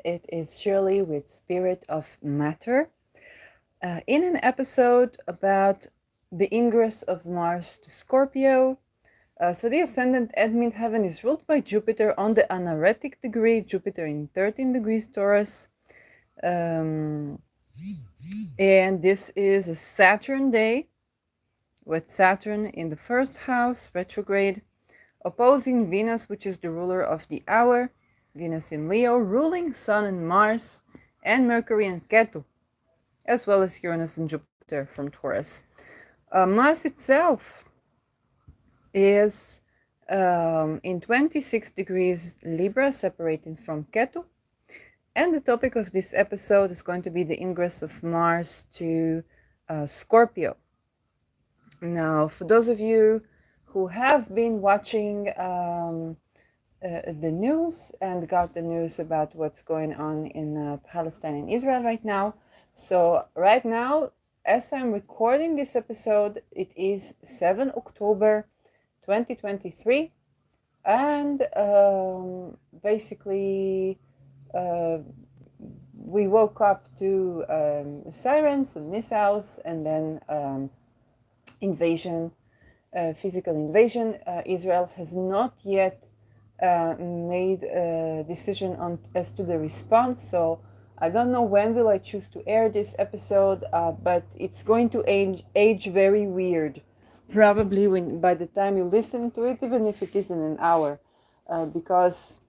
It is Shirley with Spirit of Matter in an episode about the ingress of Mars to Scorpio. So the ascendant at midheaven is ruled by Jupiter on the anaretic degree, Jupiter in 13 degrees Taurus. And this is a Saturn day with Saturn in the first house, retrograde, opposing Venus, which is the ruler of the hour, Venus in Leo, ruling Sun and Mars, and Mercury and Ketu, as well as Uranus and Jupiter from Taurus. Mars itself is in 26 degrees Libra, separating from Ketu. And the topic of this episode is going to be the ingress of Mars to Scorpio. Now, for those of you who have been watching the news and got the news about what's going on in Palestine and Israel right now. So right now, as I'm recording this episode, it is 7 October 2023. And basically, we woke up to sirens and missiles and then invasion, physical invasion. Israel has not yet made a decision on as to the response, so I don't know when will I choose to air this episode, but it's going to age very weird, probably by the time you listen to it, even if it is in an hour, because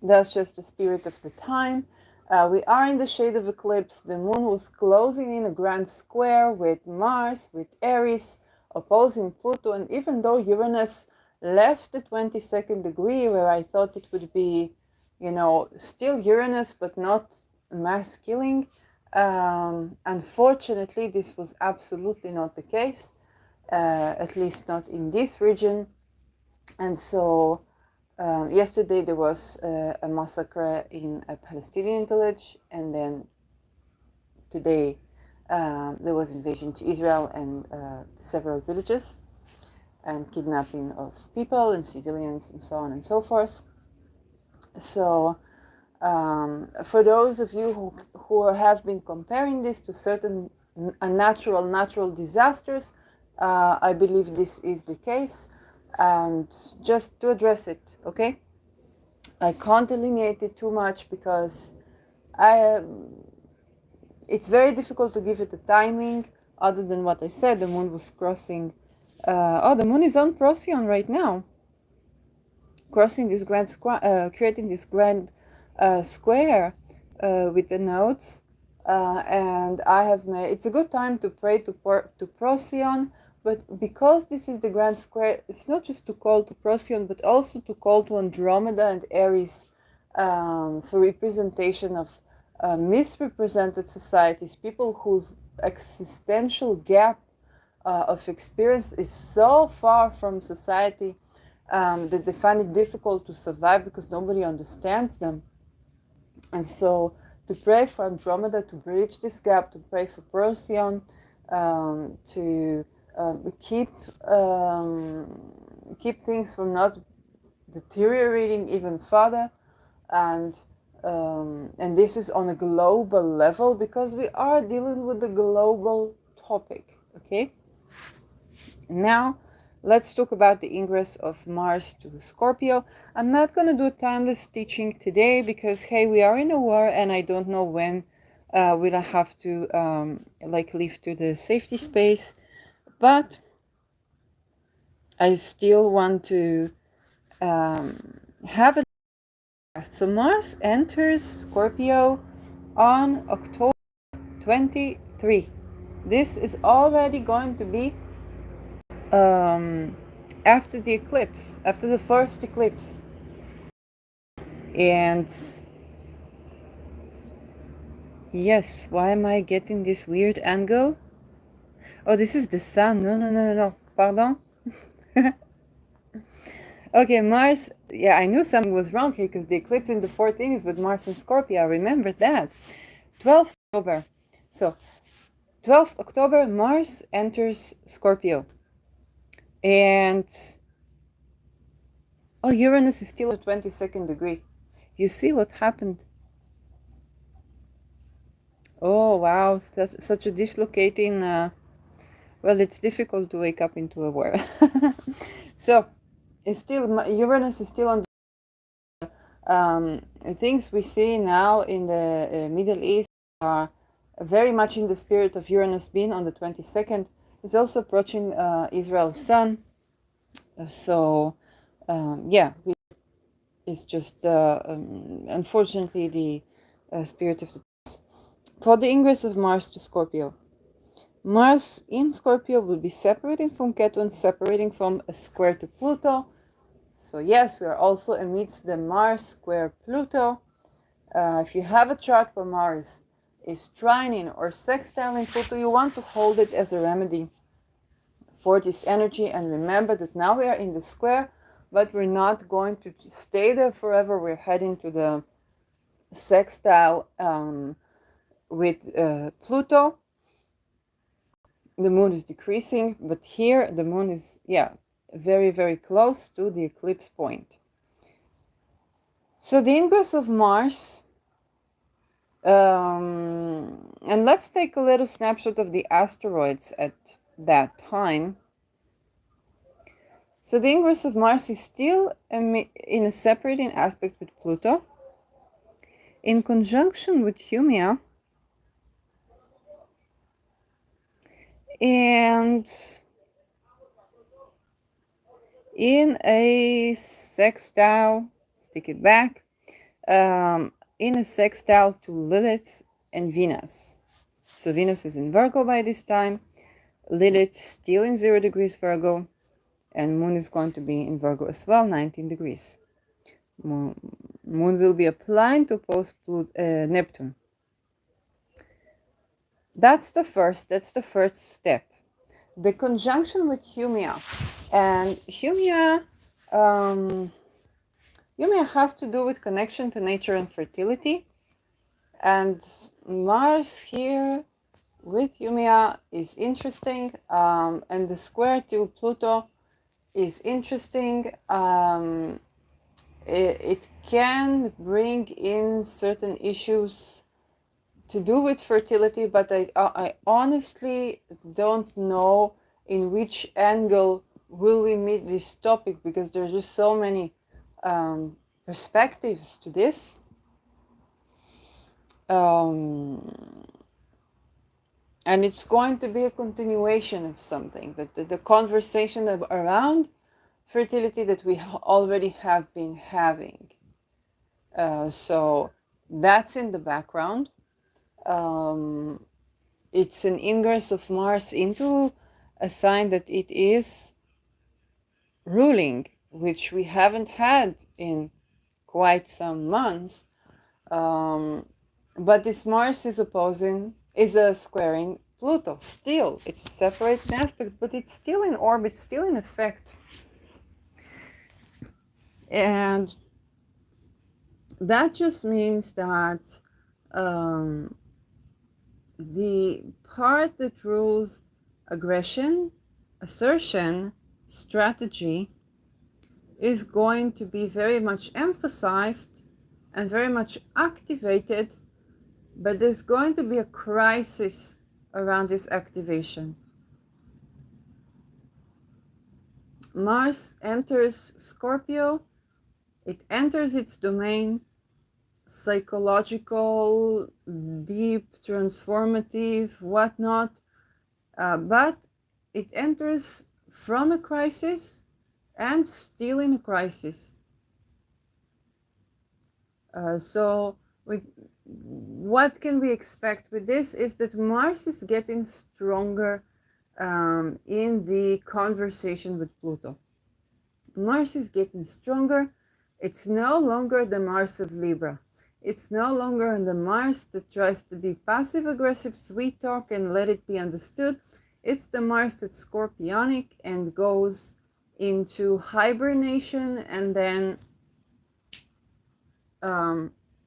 that's just the spirit of the time. We are in the shade of eclipse. The moon was closing in a grand square with Mars, with Aries, opposing Pluto, and even though Uranus left the 22nd degree, where I thought it would be, still Uranus, but not mass killing, unfortunately, this was absolutely not the case, at least not in this region. And so yesterday there was a massacre in a Palestinian village, and then today there was invasion to Israel and several villages, and kidnapping of people and civilians and so on and so forth. So for those of you who have been comparing this to certain natural disasters, I believe this is the case. And just to address it, okay? I can't delineate it too much because it's very difficult to give it a timing other than what I said. The moon was crossing. The moon is on Procyon right now, crossing this grand creating this grand square with the nodes. And I have made. It's a good time to pray to Procyon. But because this is the grand square, it's not just to call to Procyon, but also to call to Andromeda and Aries for representation of misrepresented societies, people whose existential gap of experience is so far from society that they find it difficult to survive because nobody understands them. And so to pray for Andromeda to bridge this gap, to pray for Procyon, to keep things from not deteriorating even further, and this is on a global level because we are dealing with the global topic. Okay, now let's talk about the ingress of Mars to Scorpio. I'm not going to do timeless teaching today because hey, we are in a war and I don't know when we'll have to leave to the safety space. But I still want to have a. So Mars enters Scorpio on October 23. This is already going to be after the eclipse, after the first eclipse. And yes, why am I getting this weird angle? Oh, this is the sun. No. Pardon? Okay, Mars. Yeah, I knew something was wrong here because the eclipse in the 14th is with Mars and Scorpio. I remember that. 12th October. So, 12th October, Mars enters Scorpio. And Uranus is still at 22nd degree. You see what happened? Oh wow, such a dislocating. Well, it's difficult to wake up into a war. So, it's still Uranus is still on. Things we see now in the Middle East are very much in the spirit of Uranus being on the 22nd. It's also approaching Israel's sun. So, yeah, it's just unfortunately the spirit of the. For the ingress of Mars to Scorpio. Mars in Scorpio will be separating from Ketu and separating from a square to Pluto. So yes, we are also amidst the Mars square Pluto. If you have a chart where Mars is trining or sextiling Pluto, you want to hold it as a remedy for this energy. And remember that now we are in the square, but we're not going to stay there forever. We're heading to the sextile with Pluto. The moon is decreasing, but here the moon is, very, very close to the eclipse point. So the ingress of Mars, and let's take a little snapshot of the asteroids at that time. So the ingress of Mars is still in a separating aspect with Pluto, in conjunction with Haumea, and in a sextile, stick it back, in a sextile to Lilith and Venus. So Venus is in Virgo by this time, Lilith still in 0 degrees Virgo, and Moon is going to be in Virgo as well, 19 degrees. Moon will be applying to oppose Neptune. That's the first step. The conjunction with Haumea. And Haumea has to do with connection to nature and fertility. And Mars here with Haumea is interesting. And the square to Pluto is interesting. It can bring in certain issues to do with fertility, but I honestly don't know in which angle will we meet this topic, because there's just so many perspectives to this. And it's going to be a continuation of something, that the conversation around fertility that we already have been having. So that's in the background. It's an ingress of Mars into a sign that it is ruling, which we haven't had in quite some months. But this Mars is squaring Pluto. Still, it's a separate aspect, but it's still in orbit, still in effect. And that just means that the part that rules aggression, assertion, strategy is going to be very much emphasized and very much activated, but there's going to be a crisis around this activation. Mars enters Scorpio, it enters its domain, psychological, deep, transformative, whatnot, but it enters from a crisis and still in a crisis. So what can we expect with this is that Mars is getting stronger in the conversation with Pluto. Mars is getting stronger. It's no longer the Mars of Libra. It's no longer the Mars that tries to be passive-aggressive, sweet talk, and let it be understood. It's the Mars that's scorpionic and goes into hibernation and then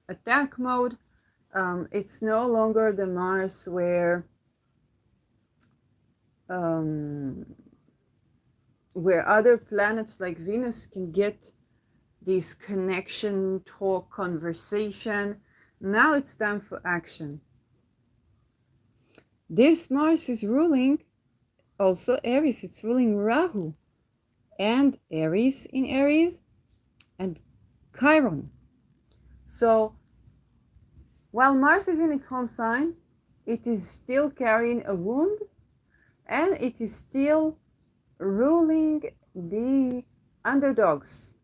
attack mode. It's no longer the Mars where other planets like Venus can get this connection, talk, conversation. Now it's time for action. This Mars is ruling also Aries. It's ruling Rahu and Aries in Aries and Chiron. So while Mars is in its home sign, it is still carrying a wound and it is still ruling the underdogs.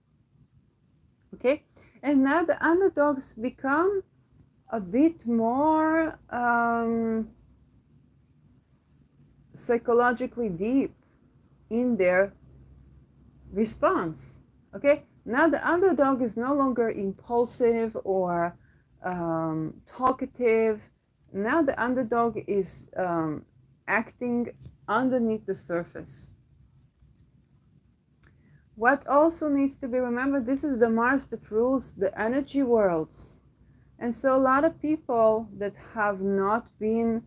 Okay, and now the underdogs become a bit more psychologically deep in their response. Okay, now the underdog is no longer impulsive or talkative. Now the underdog is acting underneath the surface. What also needs to be remembered, this is the Mars that rules the energy worlds. And so a lot of people that have not been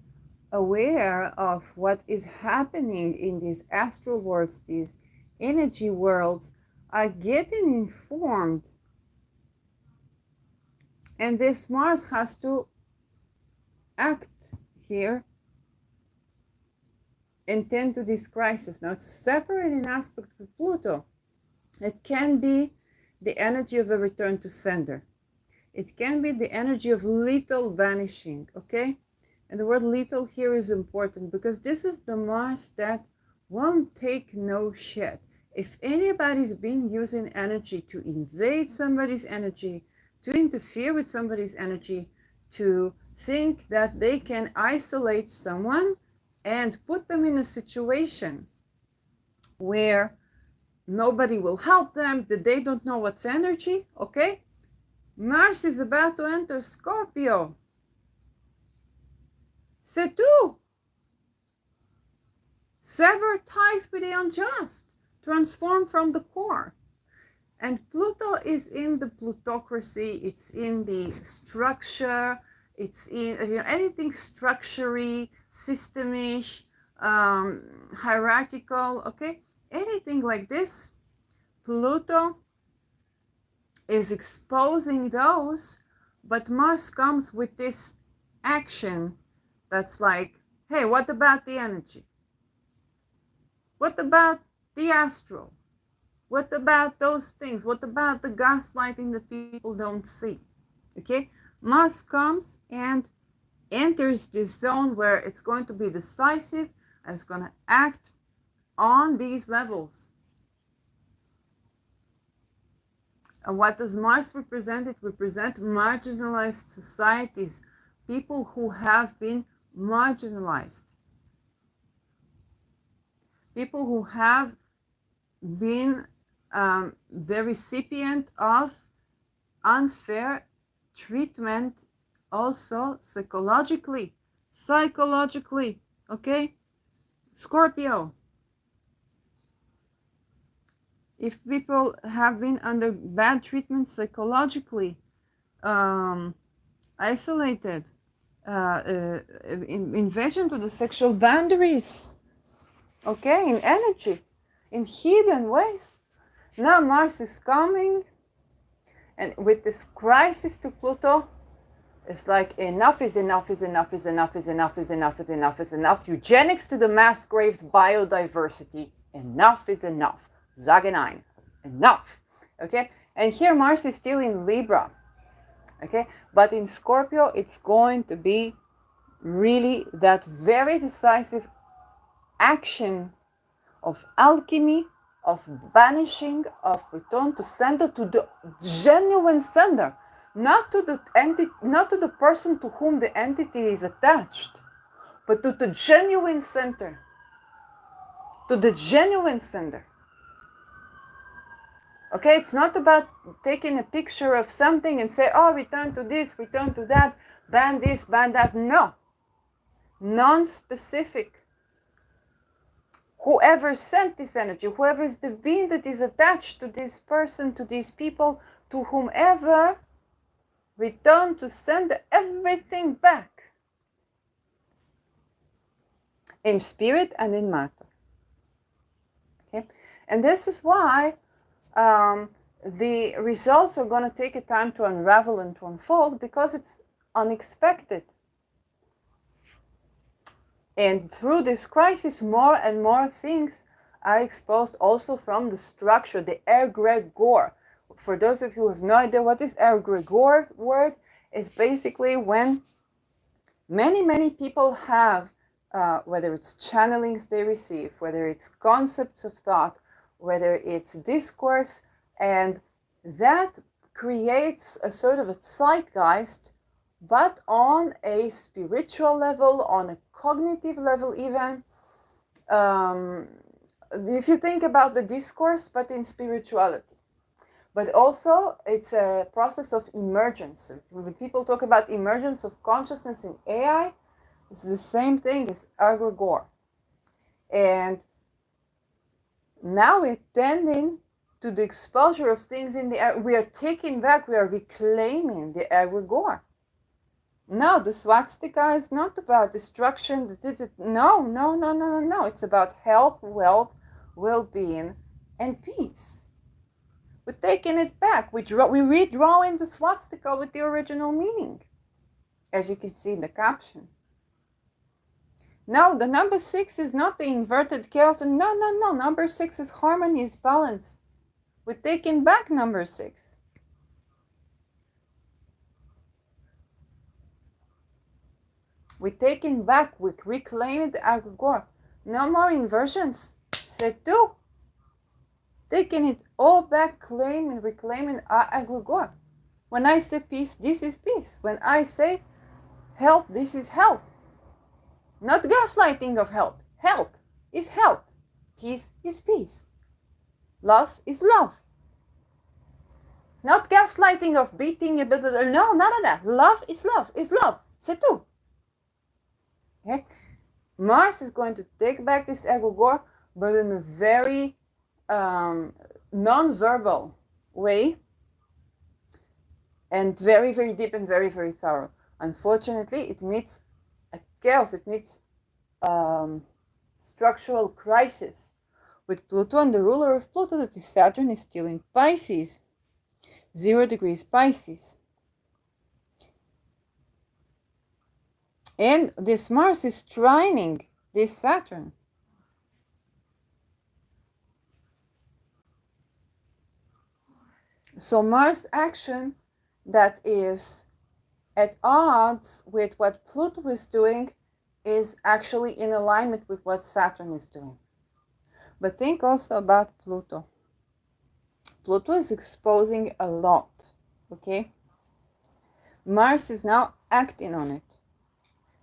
aware of what is happening in these astral worlds, these energy worlds, are getting informed. And this Mars has to act here and tend to this crisis. Now it's separate in aspect with Pluto. It can be the energy of a return to sender. It can be the energy of lethal vanishing, okay? And the word lethal here is important because this is the Mars that won't take no shit. If anybody's been using energy to invade somebody's energy, to interfere with somebody's energy, to think that they can isolate someone and put them in a situation where nobody will help them, that they don't know what's energy, okay? Mars is about to enter Scorpio. C'est tout. Sever ties with the unjust. Transform from the core. And Pluto is in the plutocracy. It's in the structure. It's in anything structure-y, systemish, hierarchical, okay? Anything like this, Pluto is exposing those, but Mars comes with this action that's like, hey, what about the energy? What about the astral? What about those things? What about the gaslighting that people don't see? Okay, Mars comes and enters this zone where it's going to be decisive and it's going to act on these levels. And what does Mars represent? It represents marginalized societies, people who have been marginalized, people who have been the recipient of unfair treatment, also psychologically, okay? Scorpio. If people have been under bad treatment psychologically, isolated, invasion to the sexual boundaries, okay, in energy, in hidden ways. Now Mars is coming, and with this crisis to Pluto, it's like enough is enough is enough is enough is enough is enough is enough is enough. Eugenics to the mass graves, biodiversity. Enough is enough. Zagenein. Enough. Okay? And here Mars is still in Libra. Okay? But in Scorpio, it's going to be really that very decisive action of alchemy, of banishing, of return to sender, to the genuine sender, not to the entity, not to the person to whom the entity is attached, but to the genuine center, to the genuine sender. Okay, it's not about taking a picture of something and say, oh, return to this, return to that, ban this, ban that. No. Non-specific. Whoever sent this energy, whoever is the being that is attached to this person, to these people, to whomever, return to send everything back. In spirit and in matter. Okay? And this is why the results are going to take a time to unravel and to unfold, because it's unexpected. And through this crisis, more and more things are exposed also from the structure, the egregore. For those of you who have no idea what this egregore word is, basically when many people have, whether it's channelings they receive, whether it's concepts of thought, whether it's discourse, and that creates a sort of a zeitgeist, but on a spiritual level, on a cognitive level even. If you think about the discourse, but in spirituality. But also, it's a process of emergence. When people talk about emergence of consciousness in AI, it's the same thing as egregore. And now we're tending to the exposure of things in the air. We are taking back, we are reclaiming the egregore. No, the swastika is not about destruction. No. It's about health, wealth, well-being, and peace. We're taking it back. We're redrawing the swastika with the original meaning, as you can see in the caption. No, the number 6 is not the inverted chaos. No. Number 6 is harmony, is balance. We're taking back number 6. We're taking back, we're reclaiming the egregore. No more inversions. C'est tout. Taking it all back, claiming, reclaiming our egregore. When I say peace, this is peace. When I say health, this is health. Not gaslighting of health. Health is health. Peace is peace. Love is love. Not gaslighting of beating. No, none of that. Love is love. Is love. C'est tout. Okay? Mars is going to take back this egregore, but in a very non-verbal way, and very, very deep and very, very thorough. Unfortunately, it meets a chaos. It meets structural crisis with Pluto, and the ruler of Pluto, that is Saturn, is still in Pisces, 0 degrees Pisces. And this Mars is trining this Saturn. So Mars action that is at odds with what Pluto is doing is actually in alignment with what Saturn is doing. But think also about Pluto. Pluto is exposing a lot, okay? Mars is now acting on it.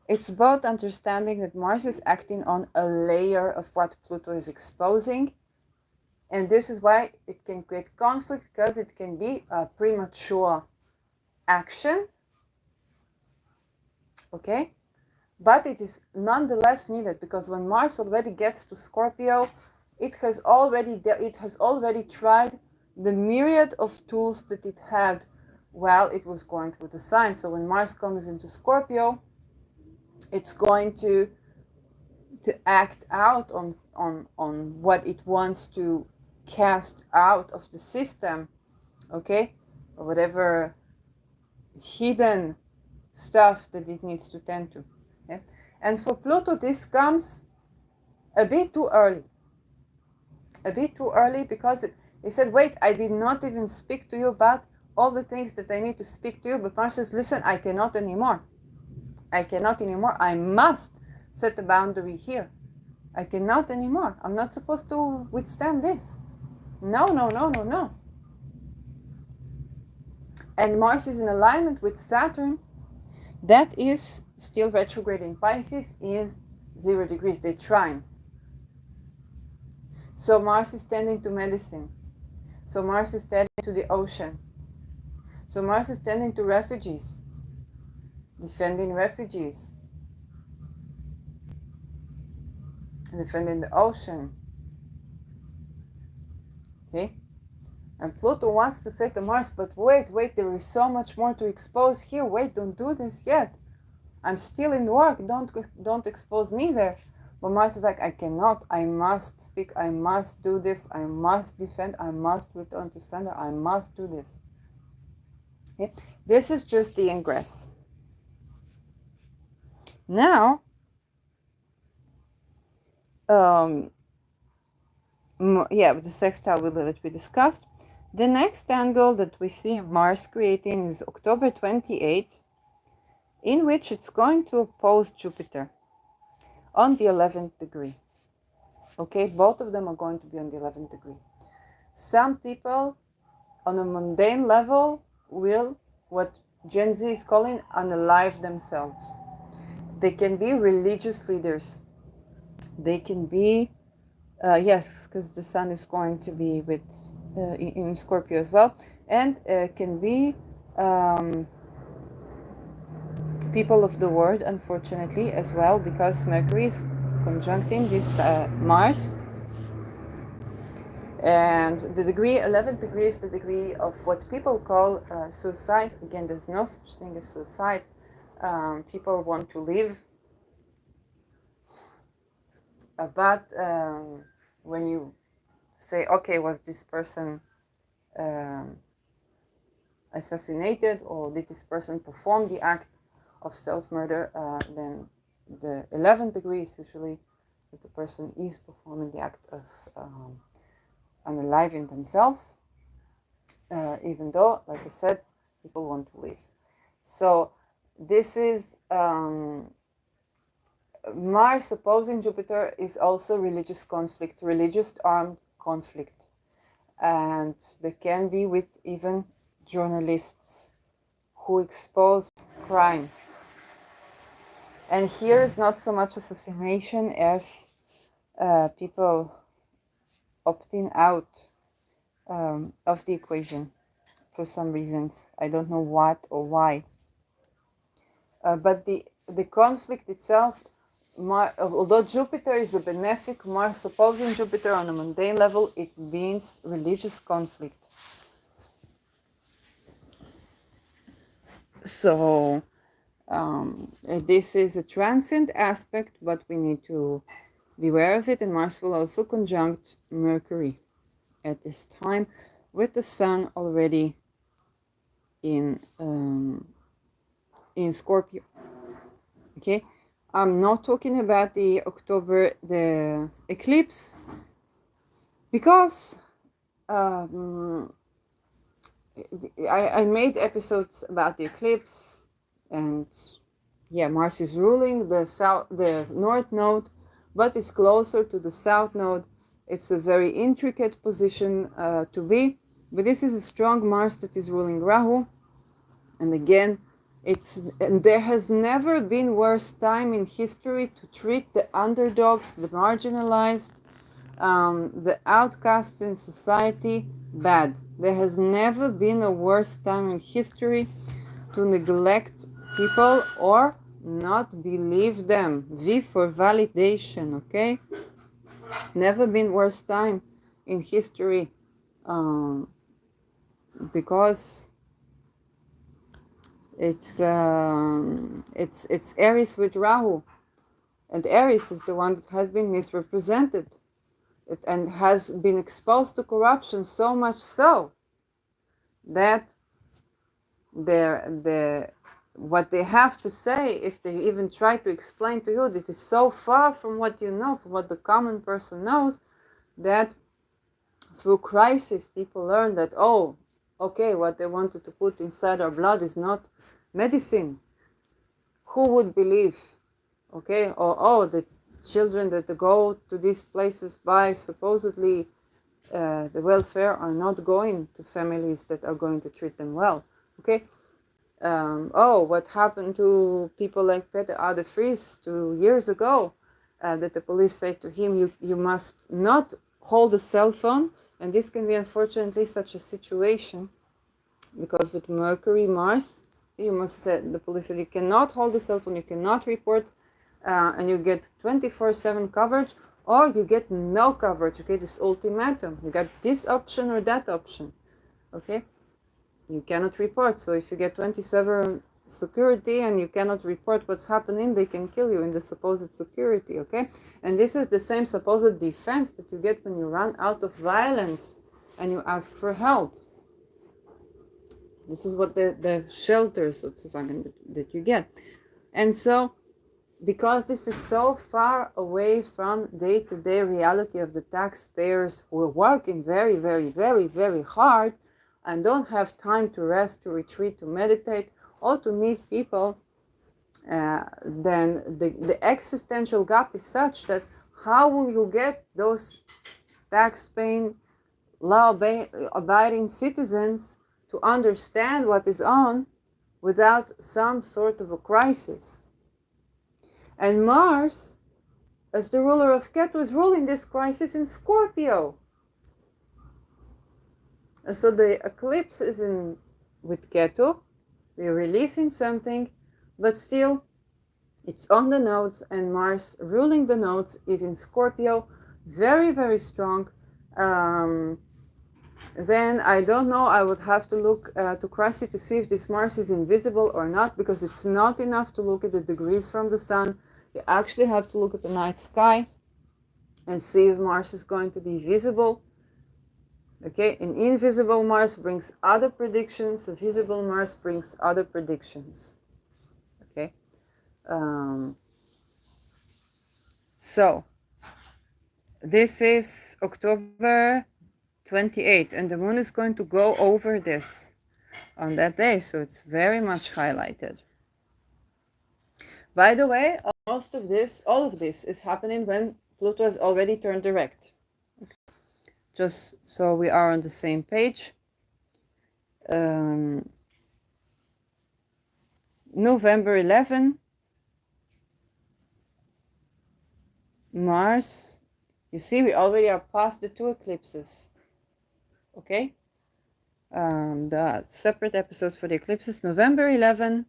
It's both understanding that Mars is acting on a layer of what Pluto is exposing, and this is why it can create conflict, because it can be a premature action, okay? But it is nonetheless needed, because when Mars already gets to Scorpio, it has already tried the myriad of tools that it had while it was going through the sign. So when Mars comes into Scorpio, it's going to act out on what it wants to cast out of the system, okay? Or whatever hidden stuff that it needs to tend to. Okay? And for Pluto, this comes a bit too early. A bit too early, because it said, wait, I did not even speak to you about all the things that I need to speak to you. But Mars says, listen, I cannot anymore. I must set a boundary here. I cannot anymore. I'm not supposed to withstand this. No. And Mars is in alignment with Saturn. That is still retrograde in Pisces, is 0 degrees. They trine. So Mars is tending to medicine. So Mars is tending to the ocean. So Mars is tending to refugees. Defending refugees, defending the ocean, okay? And Pluto wants to say to Mars, but wait, there is so much more to expose here. Wait, don't do this yet. I'm still in work. Don't expose me there. But Mars is like, I cannot. I must speak. I must do this. I must defend. I must return to sender. I must do this. Okay? This is just the ingress. Now, Yeah, with the sextile that we discussed. The next angle that we see Mars creating is October 28th, in which it's going to oppose Jupiter on the 11th degree. Okay, both of them are going to be on the 11th degree. Some people on a mundane level will, what Gen Z is calling, unalive themselves. They can be religious leaders. They can be, yes, because the sun is going to be with in Scorpio as well, and can be people of the world, unfortunately, as well, because Mercury is conjuncting this Mars. And the degree, 11th degree, is the degree of what people call suicide. Again, there's no such thing as suicide. People want to live. But when you say, okay, was this person assassinated, or did this person perform the act of self-murder, then the 11th degree is usually that the person is performing the act of unaliving themselves, even though, like I said, people want to live. So this is Mars opposing Jupiter is also religious conflict, religious armed conflict. And there can be with even journalists who expose crime. And here is not so much assassination as people opting out of the equation for some reasons. I don't know what or why. But the conflict itself, although Jupiter is a benefic, Mars opposing Jupiter on a mundane level, it means religious conflict. So this is a transient aspect, but we need to be aware of it. And Mars will also conjunct Mercury at this time, with the Sun already in Scorpio. Okay, I'm not talking about the eclipse, because I made episodes about the eclipse, and yeah, Mars is ruling the north node, but it's closer to the south node. It's a very intricate position to be, but this is a strong Mars that is ruling Rahu, and again, and there has never been worse time in history to treat the underdogs, the marginalized, the outcasts in society bad. There has never been a worse time in history to neglect people or not believe them. V for validation, okay? Never been worse time in history, because it's Aries with Rahu, and Aries is the one that has been misrepresented and has been exposed to corruption, so much so that what they have to say, if they even try to explain to you, that is so far from what you know, from what the common person knows, that through crisis people learn that, oh, okay, what they wanted to put inside our blood is not medicine. Who would believe? Okay, or oh, the children that go to these places by supposedly the welfare are not going to families that are going to treat them well. Okay, oh, what happened to people like Peter R. de Vries 2 years ago, that the police said to him, you must not hold a cell phone. And this can be, unfortunately, such a situation, because with Mercury, Mars, you must say, the police said, you cannot hold a cell phone, you cannot report, and you get 24/7 coverage, or you get no coverage. Okay, this ultimatum, you got this option or that option. Okay, you cannot report. So if you get 27 security and you cannot report what's happening, they can kill you in the supposed security. Okay, and this is the same supposed defense that you get when you run out of violence and you ask for help. This is what the shelters that you get. And so because this is so far away from day-to-day reality of the taxpayers who are working very, very, very, very hard and don't have time to rest, to retreat, to meditate, or to meet people, then the existential gap is such that how will you get those tax-paying, law-abiding citizens to understand what is on without some sort of a crisis? And Mars, as the ruler of Ketu, is ruling this crisis in Scorpio. And so the eclipse is with Ketu. We're releasing something, but still it's on the nodes, and Mars ruling the nodes is in Scorpio, very, very strong. Then I don't know, I would have to look to Krasi to see if this Mars is invisible or not, because it's not enough to look at the degrees from the sun. You actually have to look at the night sky and see if Mars is going to be visible. Okay, an invisible Mars brings other predictions, a visible Mars brings other predictions. Okay, so this is October 28th, and the moon is going to go over this on that day, so it's very much highlighted. By the way, all of this is happening when Pluto has already turned direct. Okay. Just so we are on the same page. November 11, Mars, you see, we already are past the 2 eclipses. Okay, the separate episodes for the eclipses. November 11,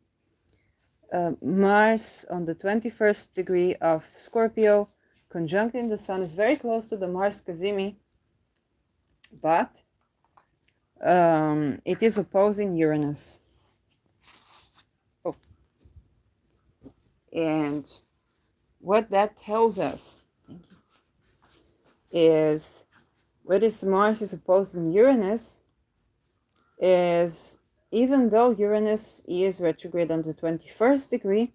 Mars on the 21st degree of Scorpio, conjuncting the sun, is very close to the Mars Cazimi, but it is opposing Uranus. Oh. And what that tells us is, what is Mars is opposing Uranus is, even though Uranus is retrograde on the 21st degree,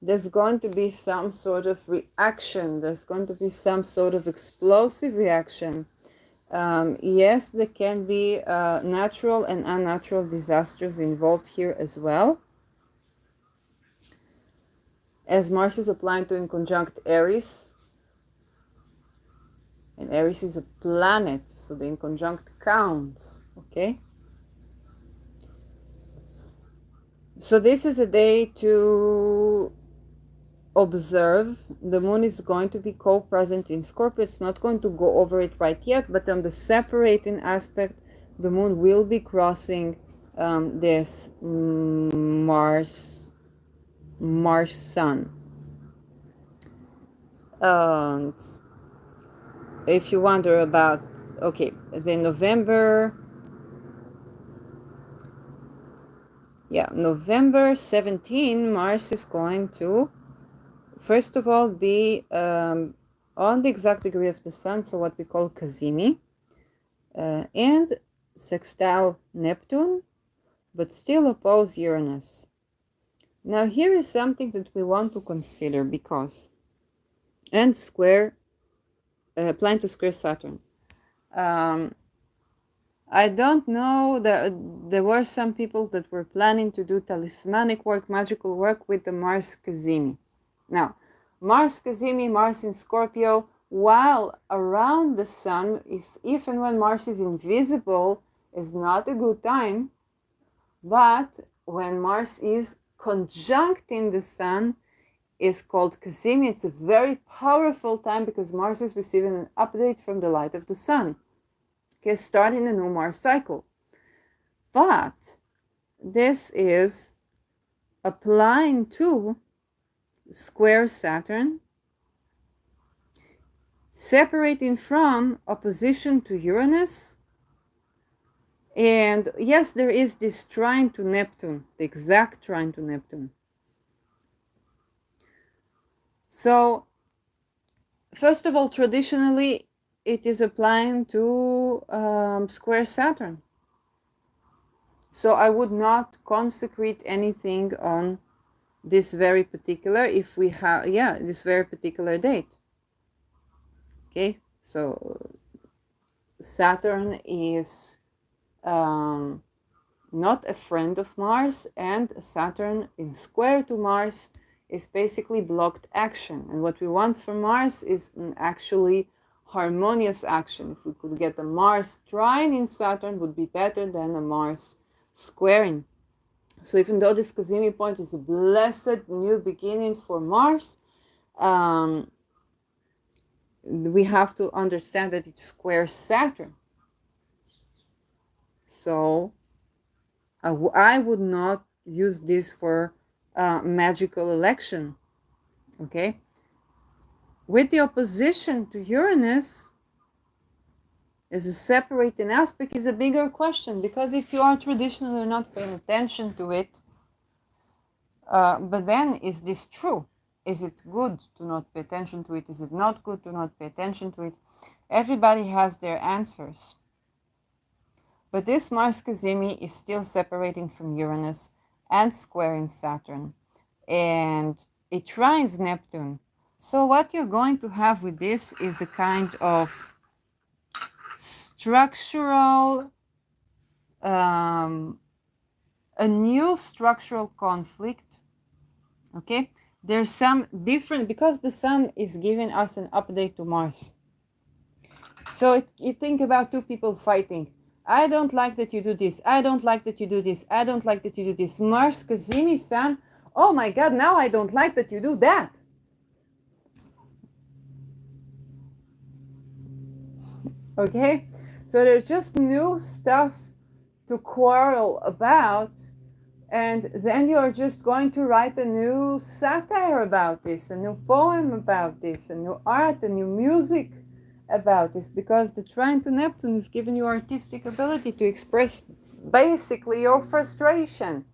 there's going to be some sort of reaction. There's going to be some sort of explosive reaction. Yes, there can be natural and unnatural disasters involved here as well, as Mars is applying to in conjunct Aries. And Aries is a planet, so the inconjunct counts, okay? So this is a day to observe. The moon is going to be co-present in Scorpio. It's not going to go over it right yet, but on the separating aspect, the moon will be crossing this Mars Sun. And if you wonder about, okay, then November 17, Mars is going to, first of all, be on the exact degree of the sun, so what we call Cazimi, and sextile Neptune, but still oppose Uranus. Now here is something that we want to consider, because, and square, plan to square Saturn. I don't know, there were some people that were planning to do talismanic work, magical work with the Mars Cazimi. Now, Mars Cazimi, Mars in Scorpio, while around the sun, if and when Mars is invisible, is not a good time, but when Mars is conjuncting the sun, is called Cazimi. It's a very powerful time because Mars is receiving an update from the light of the sun. Okay, starting a new Mars cycle. But this is applying to square Saturn, separating from opposition to Uranus. And yes, there is this trine to Neptune, the exact trine to Neptune. So, first of all, traditionally, it is applying to square Saturn. So I would not consecrate anything on this very particular, if we have, yeah, this very particular date. Okay, so Saturn is not a friend of Mars, and Saturn in square to Mars is basically blocked action. And what we want from Mars is an actually harmonious action. If we could get a Mars trine in Saturn, would be better than a Mars squaring. So even though this Cazimi point is a blessed new beginning for Mars, we have to understand that it squares Saturn. So I would not use this for magical election, okay? With the opposition to Uranus, as a separating aspect, is a bigger question, because if you are traditionally not paying attention to it, but then is this true? Is it good to not pay attention to it? Is it not good to not pay attention to it? Everybody has their answers. But this Mars Cazimi is still separating from Uranus and squaring Saturn. And it trines Neptune. So what you're going to have with this is a kind of structural, a new structural conflict. Okay? There's some different, because the Sun is giving us an update to Mars. So you think about two people fighting. I don't like that you do this. I don't like that you do this. I don't like that you do this. Mars, Cazimi, Sun. Oh my God, now I don't like that you do that. Okay? So there's just new stuff to quarrel about. And then you're just going to write a new satire about this, a new poem about this, a new art, a new music about this, because the trine to Neptune is giving you artistic ability to express basically your frustration.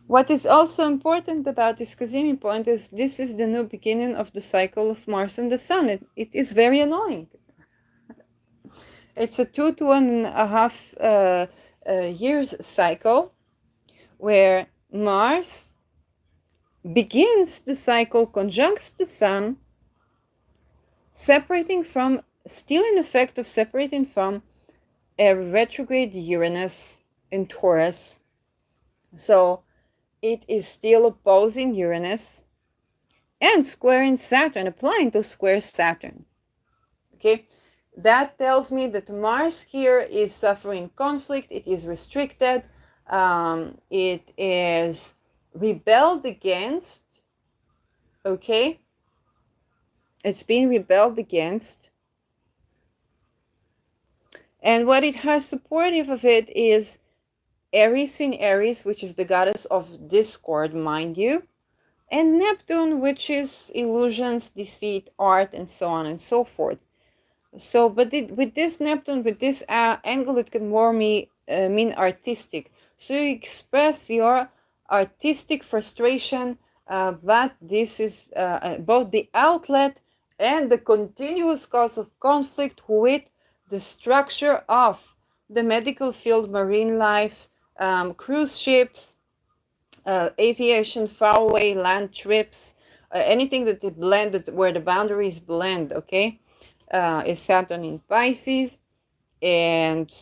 What is also important about this Cazimi point is this is the new beginning of the cycle of Mars and the Sun. It is very annoying. It's a 2 to 1.5 years cycle, where Mars begins the cycle, conjuncts the Sun, separating from, still in effect of separating from a retrograde Uranus in Taurus. So it is still opposing Uranus and squaring Saturn, applying to square Saturn. Okay, that tells me that Mars here is suffering conflict, it is restricted, it is rebelled against, okay? It's being rebelled against. And what it has supportive of it is Aries in Aries, which is the goddess of discord, mind you, and Neptune, which is illusions, deceit, art, and so on and so forth. So, but with this Neptune, with this angle, it can more mean artistic. So you express your artistic frustration, but this is both the outlet and the continuous cause of conflict with the structure of the medical field, marine life, cruise ships, aviation, faraway land trips, anything that they blend, where the boundaries blend, okay, is Saturn in Pisces, and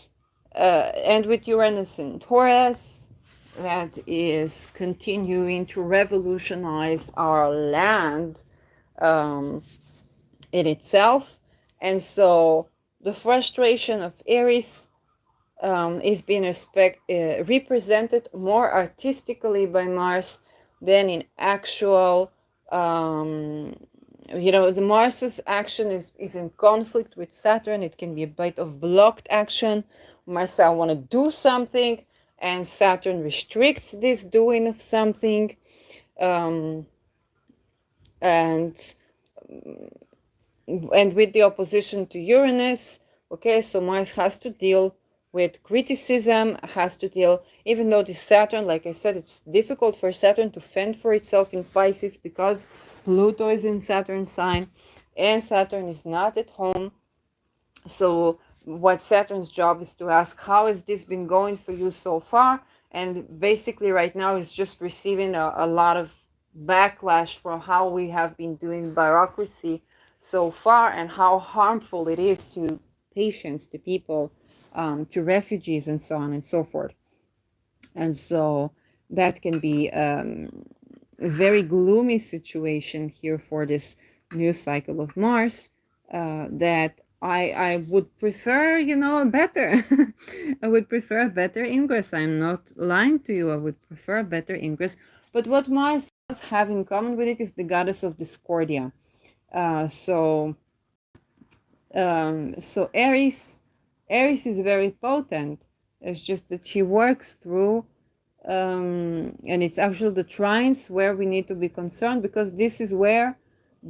with Uranus in Taurus, that is continuing to revolutionize our land in itself. And so the frustration of Aries is being represented more artistically by Mars than in actual, the Mars's action is in conflict with Saturn. It can be a bit of blocked action. Mars, I want to do something, and Saturn restricts this doing of something. And with the opposition to Uranus, okay, so Mars has to deal with criticism, has to deal, even though this Saturn, like I said, it's difficult for Saturn to fend for itself in Pisces because Pluto is in Saturn's sign and Saturn is not at home. So what Saturn's job is to ask, how has this been going for you so far? and basically right now is just receiving a lot of backlash for how we have been doing bureaucracy so far and how harmful it is to patients, to people, to refugees, and so on and so forth. And so that can be a very gloomy situation here for this new cycle of Mars, that I would prefer, better. I would prefer a better ingress. I'm not lying to you. I would prefer a better ingress. But what Mars does have in common with it is the goddess of discordia. So Aries is very potent. It's just that she works through, and it's actually the trines where we need to be concerned, because this is where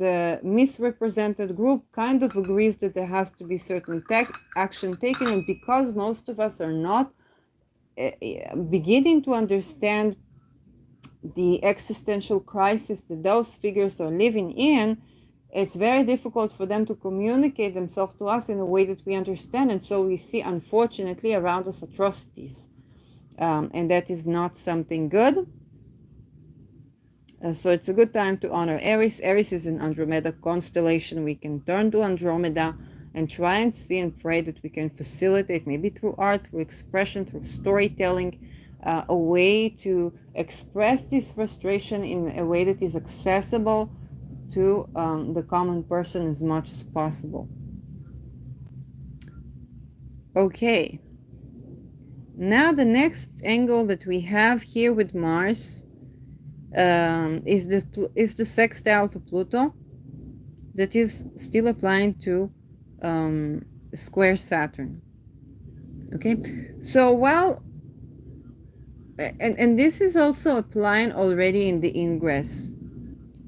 the misrepresented group kind of agrees that there has to be certain action taken, and because most of us are not beginning to understand the existential crisis that those figures are living in, it's very difficult for them to communicate themselves to us in a way that we understand. And so we see, unfortunately, around us atrocities. And that is not something good. So it's a good time to honor Aries. Aries is an Andromeda constellation. We can turn to Andromeda and try and see and pray that we can facilitate, maybe through art, through expression, through storytelling, a way to express this frustration in a way that is accessible to the common person as much as possible. Okay. Now the next angle that we have here with Mars is the sextile to Pluto that is still applying to square Saturn. Okay, so while and this is also applying already in the ingress,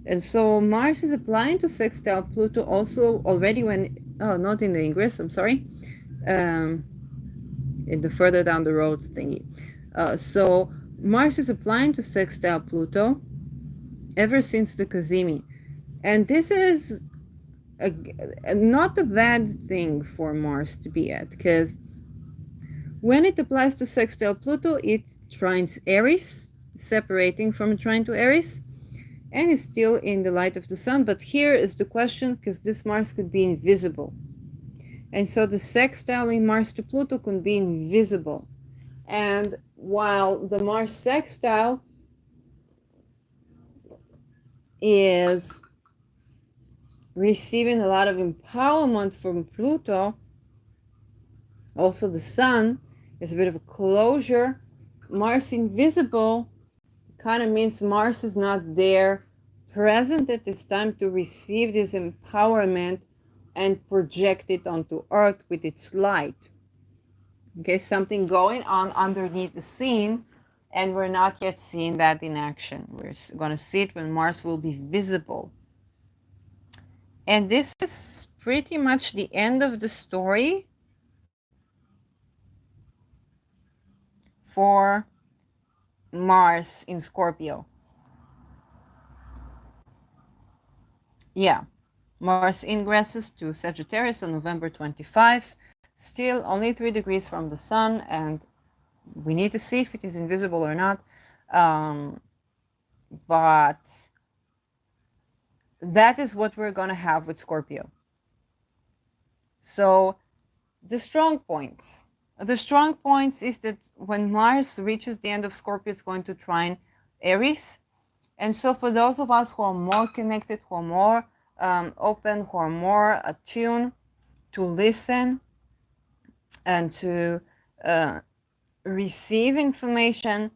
and so Mars is applying to sextile Pluto also already not in the ingress, I'm sorry, in the further down the road thingy. So Mars is applying to sextile Pluto ever since the Cazimi, and this is not a bad thing for Mars to be at, because when it applies to sextile Pluto, it trines Aries, separating from a trine to Aries, and is still in the light of the sun. But here is the question, because this Mars could be invisible. And so the sextile in Mars to Pluto could be invisible. And while the Mars sextile is receiving a lot of empowerment from Pluto, also the sun is a bit of a closure. Mars invisible kind of means Mars is not there, present at this time to receive this empowerment and project it onto Earth with its light. Okay, something going on underneath the scene, and we're not yet seeing that in action. We're going to see it when Mars will be visible. And this is pretty much the end of the story for Mars in Scorpio. Yeah, Mars ingresses to Sagittarius on November 25, still only 3 degrees from the sun, and we need to see if it is invisible or not. But that is what we're going to have with Scorpio. So the strong points. The strong points is that when Mars reaches the end of Scorpio, it's going to trine Aries. And so for those of us who are more connected, who are more open, who are more attuned to listen and to receive information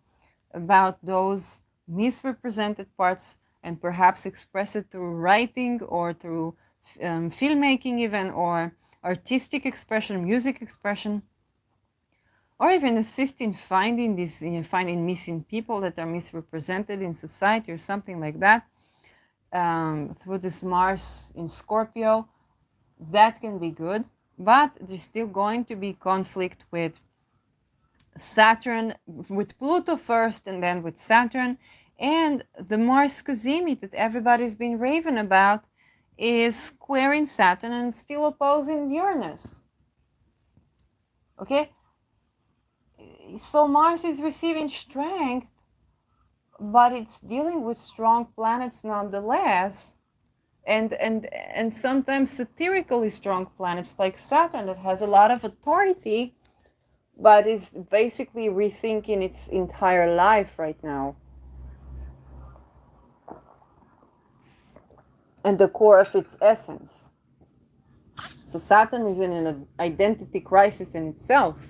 about those misrepresented parts and perhaps express it through writing or through filmmaking even, or artistic expression, music expression, or even assist in finding these, finding missing people that are misrepresented in society or something like that, through this Mars in Scorpio, that can be good. But there's still going to be conflict with Saturn, with Pluto first and then with Saturn, and the Mars Cazimi that everybody's been raving about is squaring Saturn and still opposing Uranus. Okay? So Mars is receiving strength, but it's dealing with strong planets nonetheless, and sometimes satirically strong planets like Saturn that has a lot of authority, but is basically rethinking its entire life right now. And the core of its essence. So Saturn is in an identity crisis in itself.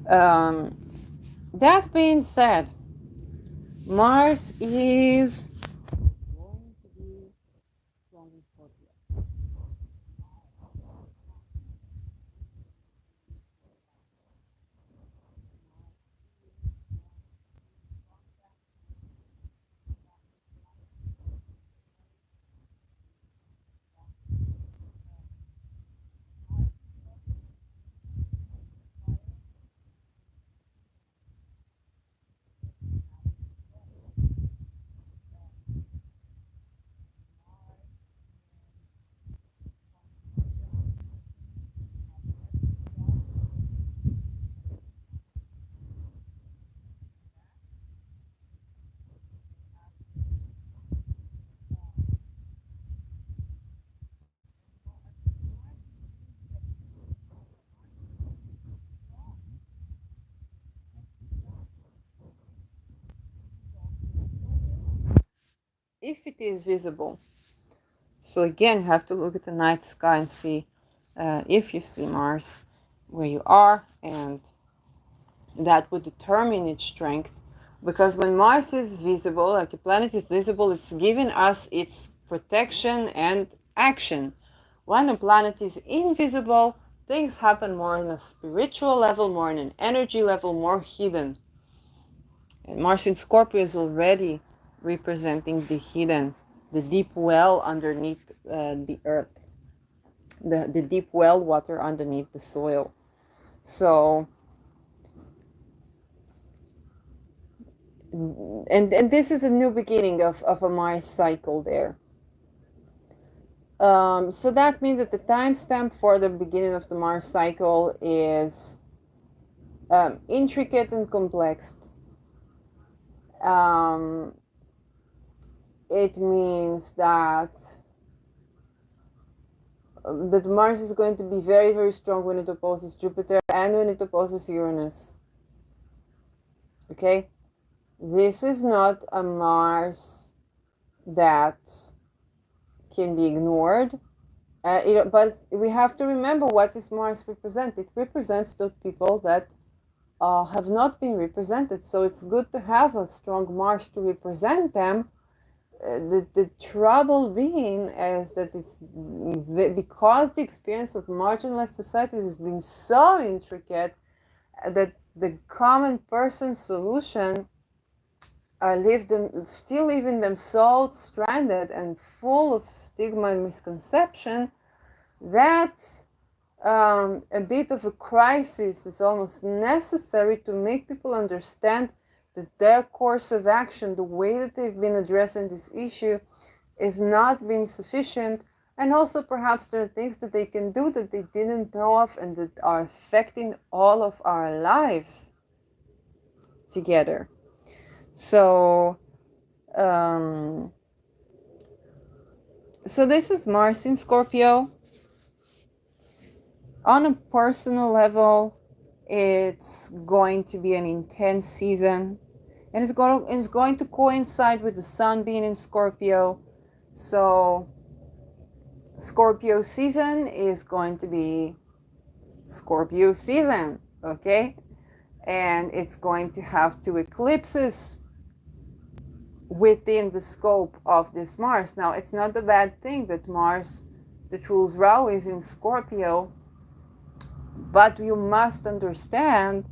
That being said, Mars is going to be strong in Scorpio. If it is visible. So again, you have to look at the night sky and see if you see Mars where you are, and that would determine its strength. Because when Mars is visible, like a planet is visible, it's giving us its protection and action. When a planet is invisible, things happen more on a spiritual level, more on an energy level, more hidden. And Mars in Scorpio is already representing the hidden, the deep well underneath the earth, the deep well water underneath the soil. So, and this is a new beginning of a Mars cycle there. So that means that the timestamp for the beginning of the Mars cycle is intricate and complex. It means that Mars is going to be very, very strong when it opposes Jupiter and when it opposes Uranus. Okay? This is not a Mars that can be ignored. But we have to remember what does Mars represent. It represents those people that have not been represented. So it's good to have a strong Mars to represent them. The trouble being is that it's because the experience of marginalized societies has been so intricate that the common person solution still leaving them so stranded and full of stigma and misconception that a bit of a crisis is almost necessary to make people understand that their course of action, the way that they've been addressing this issue, is not being sufficient. And also perhaps there are things that they can do that they didn't know of and that are affecting all of our lives together. So, so this is Mars in Scorpio. On a personal level, it's going to be an intense season, and it's going to coincide with the sun being in Scorpio. So Scorpio season is going to be Scorpio season, okay? And it's going to have 2 eclipses within the scope of this Mars. Now, it's not a bad thing that Mars, that rules Rahu, is in Scorpio, but you must understand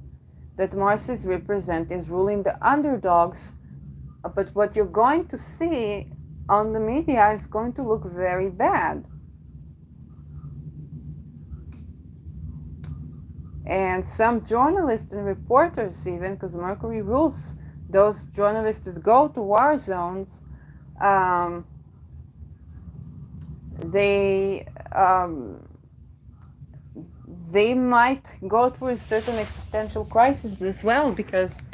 that Mars is ruling the underdogs. But what you're going to see on the media is going to look very bad. And some journalists and reporters, even because Mercury rules those journalists that go to war zones, they might go through a certain existential crisis as well, because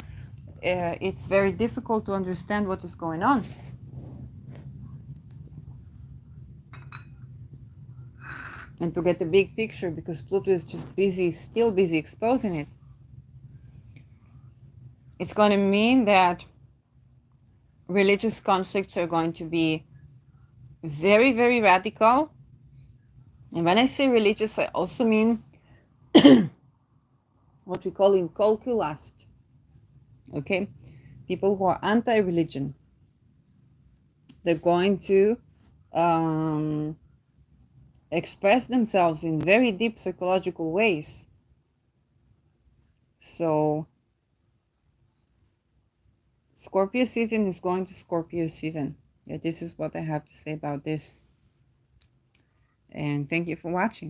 it's very difficult to understand what is going on. And to get the big picture, because Pluto is just busy, still busy exposing it. It's going to mean that religious conflicts are going to be very, very radical. And when I say religious, I also mean what we call inculculast. Okay? People who are anti-religion. They're going to express themselves in very deep psychological ways. So Scorpio season is going to Scorpio season. Yeah, this is what I have to say about this. And thank you for watching.